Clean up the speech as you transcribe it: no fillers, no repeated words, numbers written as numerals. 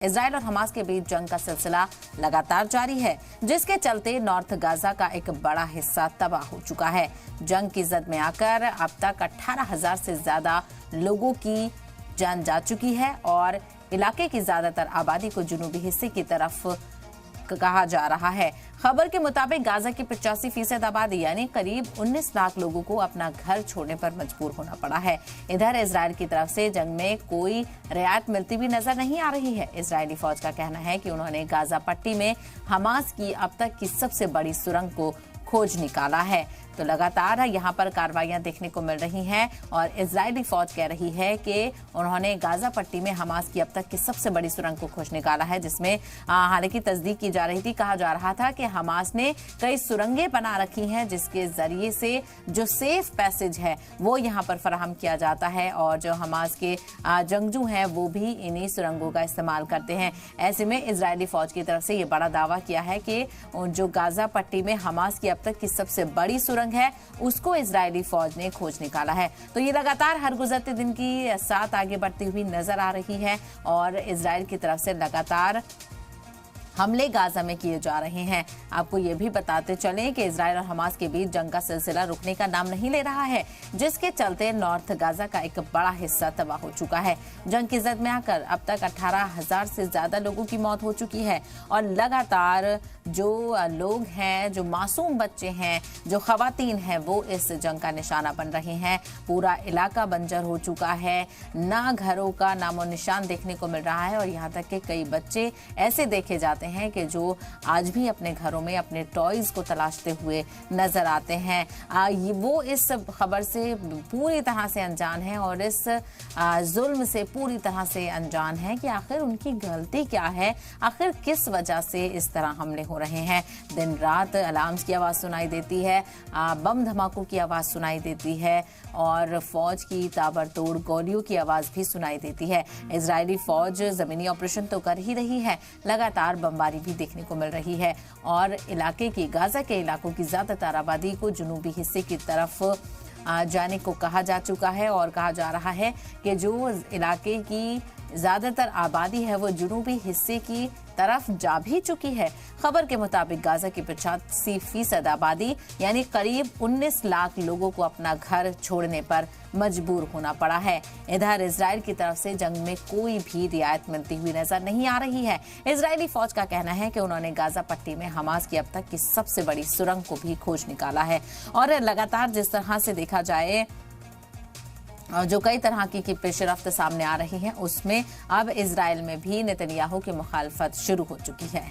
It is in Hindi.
इजराइल और हमास के बीच जंग का सिलसिला लगातार जारी है, जिसके चलते नॉर्थ गाजा का एक बड़ा हिस्सा तबाह हो चुका है। जंग की जद में आकर अब तक 18,000 से ज्यादा लोगों की जान जा चुकी है और इलाके की ज्यादातर आबादी को जुनूबी हिस्से की तरफ कहा जा रहा है। खबर के मुताबिक गाजा की 85% आबादी यानी करीब 19 लाख लोगों को अपना घर छोड़ने पर मजबूर होना पड़ा है। इधर इजराइल की तरफ से जंग में कोई रियायत मिलती भी नजर नहीं आ रही है। इजरायली फौज का कहना है कि उन्होंने गाजा पट्टी में हमास की अब तक की सबसे बड़ी सुरंग को खोज निकाला है। तो लगातार यहाँ पर कार्रवाइयां देखने को मिल रही हैं और इजरायली फौज कह रही है कि उन्होंने गाजा पट्टी में हमास की अब तक की सबसे बड़ी सुरंग को खोज निकाला है, जिसमें हालांकि तस्दीक की जा रही थी। कहा जा रहा था कि हमास ने कई सुरंगें बना रखी हैं जिसके जरिए से जो सेफ पैसेज है वो यहाँ पर फराहम किया जाता है और जो हमास के जंगजू हैं वो भी इन्हीं सुरंगों का इस्तेमाल करते हैं। ऐसे में इजरायली फौज की तरफ से ये बड़ा दावा किया है कि जो गाजा पट्टी में हमास की अब तक की सबसे बड़ी सुरंग है उसको इजरायली फौज ने खोज निकाला है। तो ये लगातार हर गुजरते दिन की साथ आगे बढ़ती हुई नजर आ रही है और इजराइल की तरफ से लगातार हमले गाजा में किए जा रहे हैं। आपको ये भी बताते चलें कि इजराइल और हमास के बीच जंग का सिलसिला रुकने का नाम नहीं ले रहा है, जिसके चलते नॉर्थ गाजा का एक बड़ा हिस्सा तबाह हो चुका है। जंग की जद में आकर अब तक 18,000 से ज्यादा लोगों की मौत हो चुकी है और लगातार जो लोग हैं, जो मासूम बच्चे हैं, जो खवातीन हैं, वो इस जंग का निशाना बन रहे हैं। पूरा इलाका बंजर हो चुका है, ना घरों का नामो निशान देखने को मिल रहा है और यहाँ तक कि कई बच्चे ऐसे देखे जाते हैं कि जो आज भी अपने घरों में अपने टॉयज को तलाशते हुए नजर आते हैं। वो इस खबर से पूरी तरह से अनजान है और इस जुल्म से पूरी तरह से अनजान है कि आखिर उनकी गलती क्या है, आखिर किस वजह से इस तरह हमले हो रहे हैं। दिन रात अलार्म्स की आवाज सुनाई देती है, बम धमाकों की आवाज सुनाई देती है और फौज की ताबड़तोड़ गोलियों की आवाज भी सुनाई देती है। इजरायली फौज जमीनी ऑपरेशन तो कर ही रही है, लगातार बमबारी भी देखने को मिल रही है और इलाके की गाजा के इलाकों की ज्यादातर आबादी को जुनूबी हिस्से की तरफ जाने को कहा जा चुका है और कहा जा रहा है कि जो इलाके की ज्यादातर आबादी है वो जुनूबी हिस्से की तरफ जा भी चुकी है। खबर के मुताबिक गाजा की 85% आबादी यानी करीब 19 लाख लोगों को अपना घर छोड़ने पर मजबूर होना पड़ा है। इधर इजराइल की तरफ से जंग में कोई भी रियायत मिलती हुई नजर नहीं आ रही है। इजरायली फौज का कहना है कि उन्होंने गाजा पट्टी में हमास की अब तक की सबसे बड़ी सुरंग को भी खोज निकाला है और लगातार जिस तरह से देखा जाए जो कई तरह की पेशरफ्त सामने आ रही है उसमें अब इजराइल में भी नेतन्याहू की मुखालफत शुरू हो चुकी है।